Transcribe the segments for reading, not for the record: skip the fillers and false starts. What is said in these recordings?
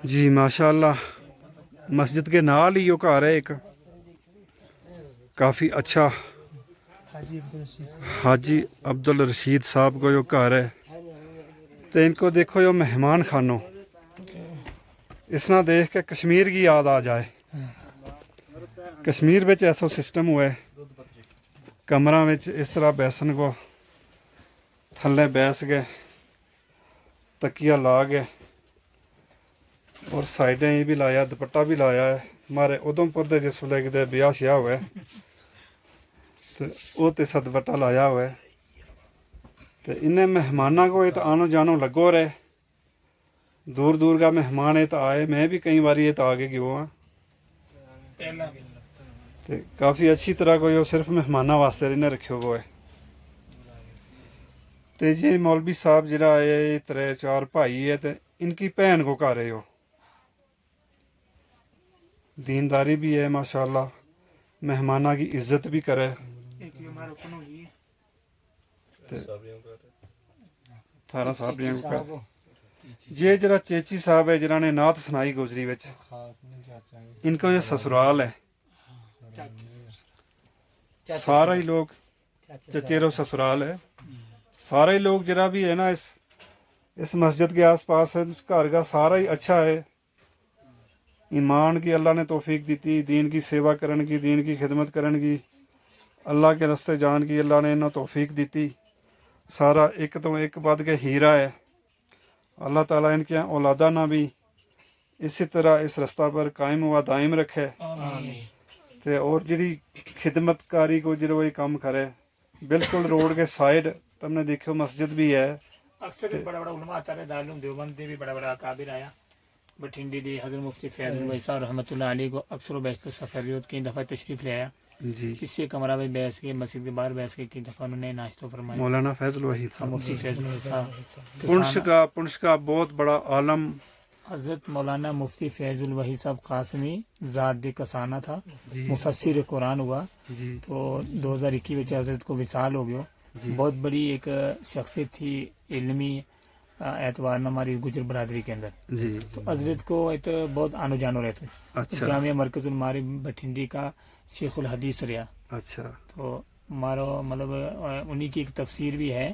जी माशाल्लाह। मस्जिद के नाल ही यो घर है एक, काफ़ी अच्छा। हाजी अब्दुल रशीद साहब को यो घर है। तो इनको देखो यो मेहमान खानो, इस ना देख के कश्मीर की याद आ जाए। कश्मीर में ऐसा सिस्टम हुआ है, कमरा में इस तरह बैसन को थल्ले बैस गए, तकिया ला गए और साइडें ये भी लाया, दुपट्टा भी लाया है। हमारे उधमपुर के जिस वेले कितने ब्याह श्याह हुआ है तो वो तो सा दुपट्टा लाया हुआ है। तो इन्हें मेहमाना को ये तो आनो जानो लगो रहे, दूर दूर का मेहमान है तो आए। मैं भी कई बार ये तो आगे गया हाँ, तो काफ़ी अच्छी तरह को यो सिर्फ मेहमाना वास्ते इन्हें रखियो गो है। तो जी मौलवी साहब जरा है, त्रै चार भाई है, तो इनकी भैन को घर है यो। दीनदारी भी है माशाल्लाह, मेहमाना की इज्जत भी करे। थारा साहबियां को कर। ये जरा चेची साहब है जिन्होंने नात सुनाई गोजरी विच, इनको ये ससुराल है। सारा ही लोग चचेरो ससुराल है। सारे ही लोग जरा भी है ना इस मस्जिद के आसपास है, इस घर का सारा ही अच्छा है। ईमान की अल्लाह ने तौफीक दी थी, दीन की सेवा करन की, दीन की खिदमत करन की, अल्लाह के रस्ते जान की अल्लाह ने इन्हें तौफीक दी थी। सारा एक तो एक बद के हीरा है। अल्लाह ताला इनके औलादा ना भी इसी तरह इस रास्ता पर कायम हुआ दायम रखे। ते और जी खिदमतकारी को जो ये काम करे, बिल्कुल रोड के साइड तुमने देखो मस्जिद भी है। अक्सर बड़ा बड़ा उलमा आता है, दारुल देवबंद भी बड़ा बड़ा काबिर आया। बठिंडी दी हज़रत मुफ्ती फैज़ुल वैसा रहमतुल्लाह अलैह को अक्सर बैठकर सफरियत कई दफ़ा तशरीफ़ ले आया जी। किसी कमरा में बैठ के मस्जिद के बाहर बैठ के कई दफ़ा उन्होंने नाश्ता फरमाया। मौलाना फैजल वहीद साहब, मुफ्ती फैज़ुल वैसा पुंछ का बहुत बड़ा आलम। हज़रत मौलाना मुफ्ती फैज़ुल वहीद साहब कासमी ज़ात दे कसाना था, मुफस्सिर कुरान हुआ। तो 2021 में हज़रत को विसाल हो गया। बहुत बड़ी एक शख्सियत थी इल्मी एतवार न हमारी गुजर बरादरी के अंदर जी। तो हजरत को एक बहुत आनो जानो रहते। अच्छा। जामिया मरकजुल मारिफ बठिंडी का शेखुल हदीस रहा। अच्छा। तो मारो मतलब उन्हीं की एक तफसीर भी है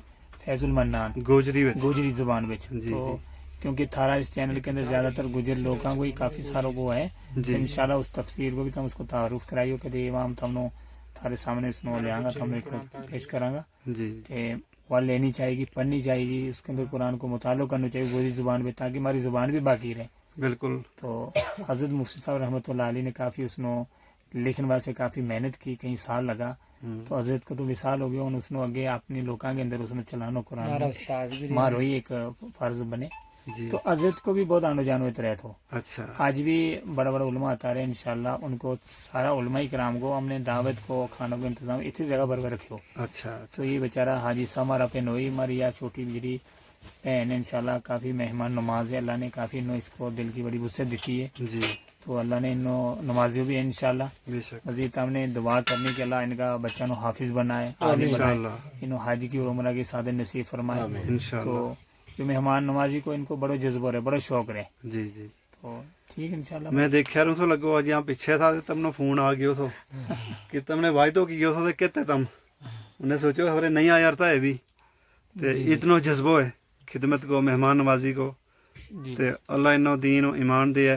फैजुल मन्नान गोजरी जुबान में। तो क्योंकि थारा इस चैनल के अंदर ज़्यादातर गुजर लोगों को ही काफ़ी सारों को है, तो इंशाल्लाह उस तफसीर को भी तुम उसको तारुफ कराइयो कि इमाम तुमनो थारे सामने उसनो ले आऊँगा, तुमने पेश करांगा। वह लेनी चाहिए, पढ़नी चाहिए, उसके अंदर कुरान को मुतालो करना चाहिए गोरी ज़ुबान में, ताकि हमारी ज़ुबान भी बाकी रहे। बिल्कुल। तो हज़रत मुफ्ती साहब रहमतुल्लाह अलैह ने काफ़ी उसनो लिखने वास्ते काफ़ी मेहनत की, कई साल लगा। तो हज़रत को तो विसाल हो गया, उसने अगे अपने लोगों के अंदर उसने चलानो कुरान मारो ही एक फ़र्ज बने। तो हज़रत को भी बहुत आनो जानो रहे। तो अच्छा आज भी बड़ा बड़ा उलमा आता रहे, इंशाल्लाह उनको सारा उलमा इकराम को हमने दावत को खानों का इंतजाम इतनी जगह पर रखियो। अच्छा। तो ये बेचारा हाजी साहब हमारा पेन हुई हमारी या छोटी बिजली बहन, इंशाल्लाह काफ़ी मेहमान नमाज है। अल्लाह ने काफ़ी इन्हों इसको दिल की बड़ी वुसअत दी है जी। तो अल्लाह ने इन्हों नमाजियों भी है इंशाल्लाह। मजीद हमने दुआ करने के अल्लाह इनका बच्चा नो हाफिज बनाए, आलिम बनाए, इन्हों हाजी की उम्र की सादत नसीब फरमाए। तो जो मेहमान नवाजी को इनको बड़ो जज्बा रहे, बड़ो शौक रहे जी जी। तो ठीक इंशाल्लाह। मैं देखा रू तो लगो आज यहाँ पीछे था, तुमने फोन आ गयो तो कि तुमने वायदो कियो तो कहते तुम उन्हें सोचो हमारे नहीं आया था ये भी। ते इतना जज्बो है खिदमत को, मेहमान नवाजी को। ते अल्लाह इन्नो दीन और ईमान दिए,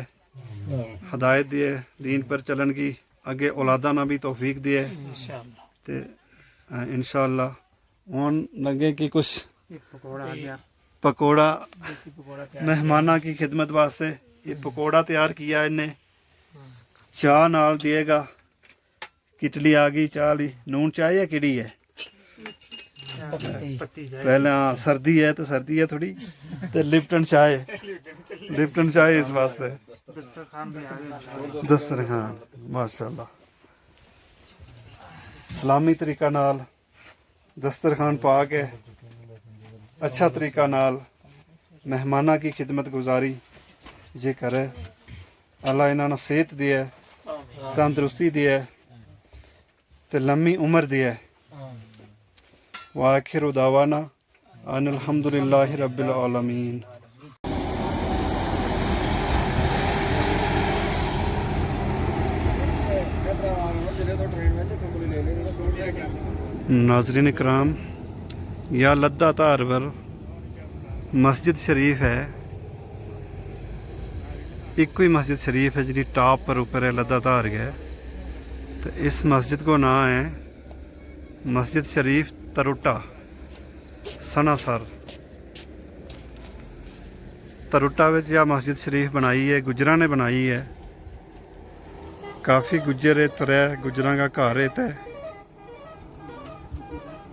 हदायत दिए, दीन पर चलन की, आगे औलादा ना भी तौफीक दिए इंशाल्लाह। उन लगे कि कुछ पकोड़ा मेहमाना की खिदमत वास्ते ये पकोड़ा तैयार किया इन्हें। चाह नाल दिएगा, किटली आ गई चाह ली, नून चाय है किड़ी है पहले। हाँ सर्दी है तो सर्दी है थोड़ी, तो लिप्टन चाय, लिप्टन चाय इस वास्ते। दस्तरखान माशाल्लाह इस्लामी तरीका नाल दस्तरखान पा के अच्छा तरीका नाल मेहमाना की खिदमत गुजारी जे करे। अल्लाह इन्होंने सेहत दिए, तंदुरुस्ती दिए, तो लम्मी उम्र दिए। वाखिर दावाना अनिल हम्दुलिल्लाहि रब्बिल आलमीन। नाजरीन इकराम, यह लद्दा धार पर मस्जिद शरीफ है। एक ही मस्जिद शरीफ है जी टॉप पर ऊपर है लद्दा धार गया। तो इस मस्जिद को नाम है मस्जिद शरीफ तरुटा सनासर। तरुटा में यह मस्जिद शरीफ बनाई है, गुजरां ने बनाई है। काफ़ी गुजर इत रहे, गुजरां का घर इत है।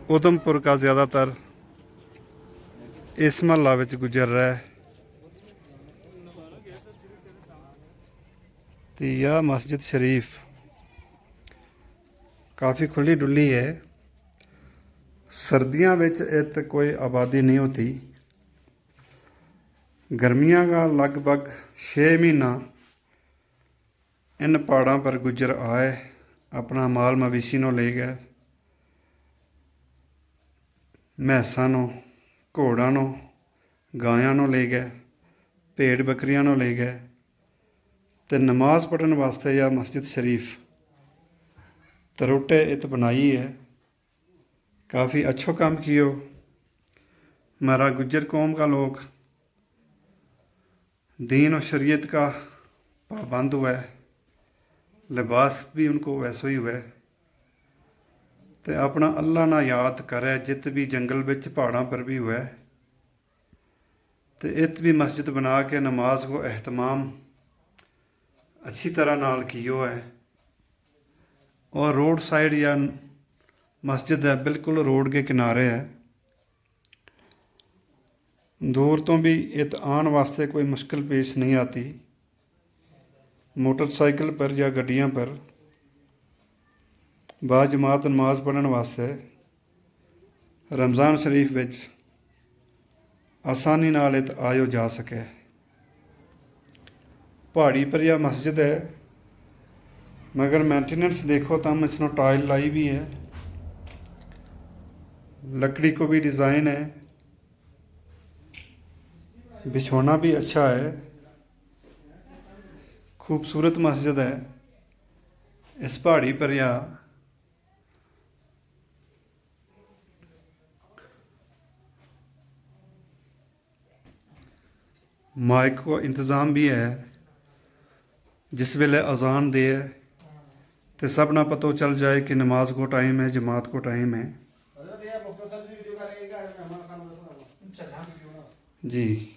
उधमपुर का ज़्यादातर इस महल्ला में गुजर रहा है। तो यह मस्जिद शरीफ काफ़ी खुली डुली है। सर्दियों में इत कोई आबादी नहीं होती। गर्मियाँ का लगभग 6 महीना इन पहाड़ों पर गुजर आए, अपना माल मवेशी नो ले गए, भैंसां नो, घोड़ा नो, गायां नो ले गए, भेड़ बकरियां नो ले गए। तो नमाज पढ़ने वास्ते यह मस्जिद शरीफ तरोटे इत बनाई है। काफ़ी अच्छो काम कियो। हमारा गुज्जर कौम का लोग दीन और शरीयत का पाबंद हुआ है, लिबास भी उनको वैसा ही हुआ है। तो अपना अल्लाह ना याद करे, जित भी जंगल विच पहाड़ों पर भी हुआ है। तो इत भी मस्जिद बना के नमाज को एहतमाम अच्छी तरह नाल कियो है। और रोड साइड या मस्जिद है, बिल्कुल रोड के किनारे है। दूर तो भी इत आने वास्ते कोई मुश्किल पेश नहीं आती। मोटरसाइकिल पर या गड्डियां पर बाजमात नमाज पढ़ने वास्ते रमज़ान शरीफ विच आसानी नाल इत आयो जा सके। पहाड़ी पर यह मस्जिद है, मगर मेंटेनेंस देखो तो हम इसमें टाइल लाई भी है, लकड़ी को भी डिज़ाइन है, बिछौना भी अच्छा है। खूबसूरत मस्जिद है। इस पहाड़ी पर यह माइक को इंतज़ाम भी है। जिस वेले अजान दे तो सब ना पता चल जाए कि नमाज को टाइम है, जमात को टाइम है जी।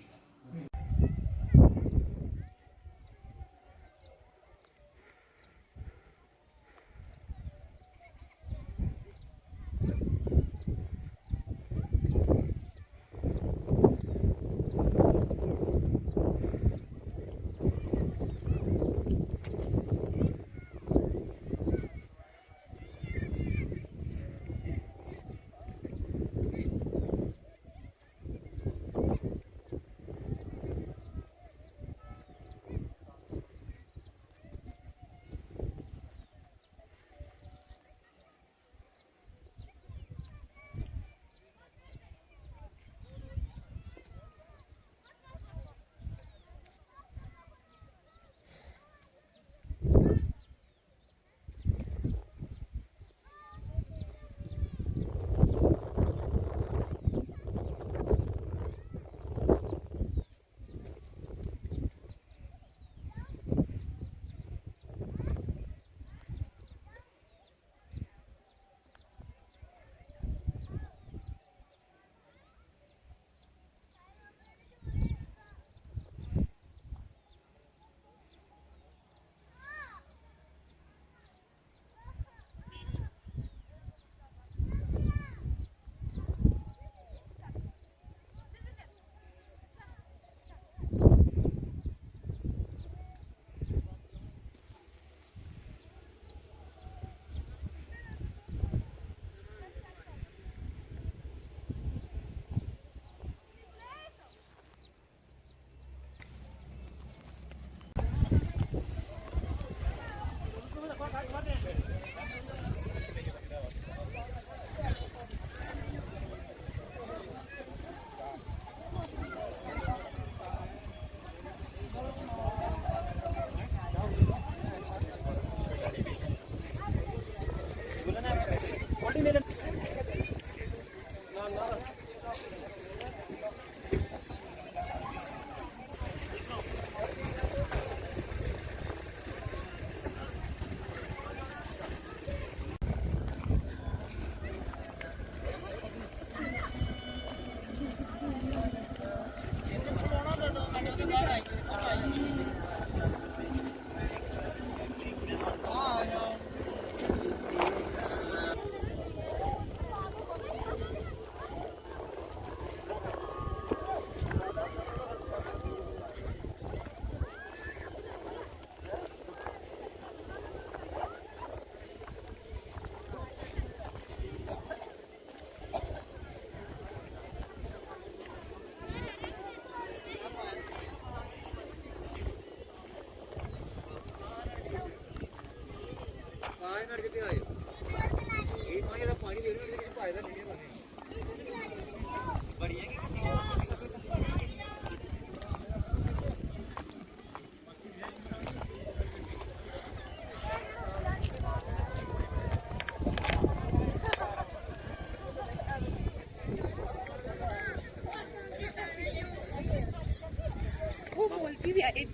वो बोलती भी आई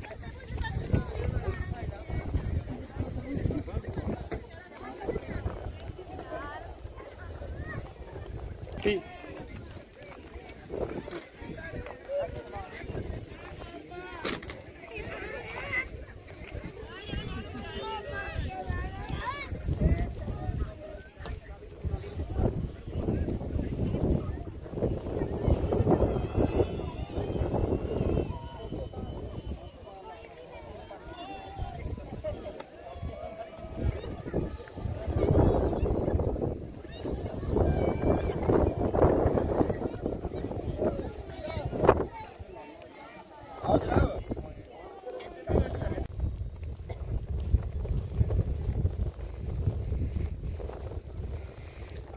ठीक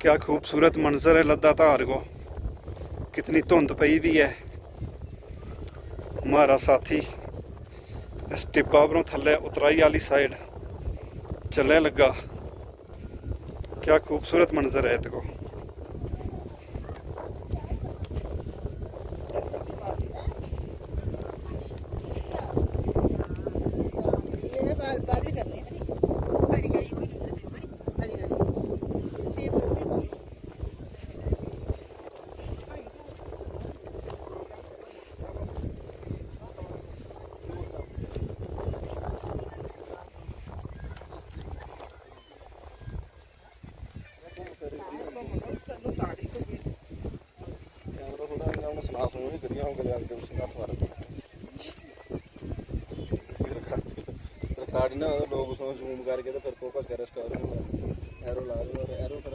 क्या खूबसूरत मंजर है लद्दा धार को। कितनी धुंध पई भी है। हमारा साथी इस टिब्बा परों थल्ले उतराई वाली साइड चलने लगा। क्या खूबसूरत मंजर है इतको। रिकॉर्ड ना लोग उसमें जूम करके तो फिर फोकस कर एरो ला रहे और एरो फिर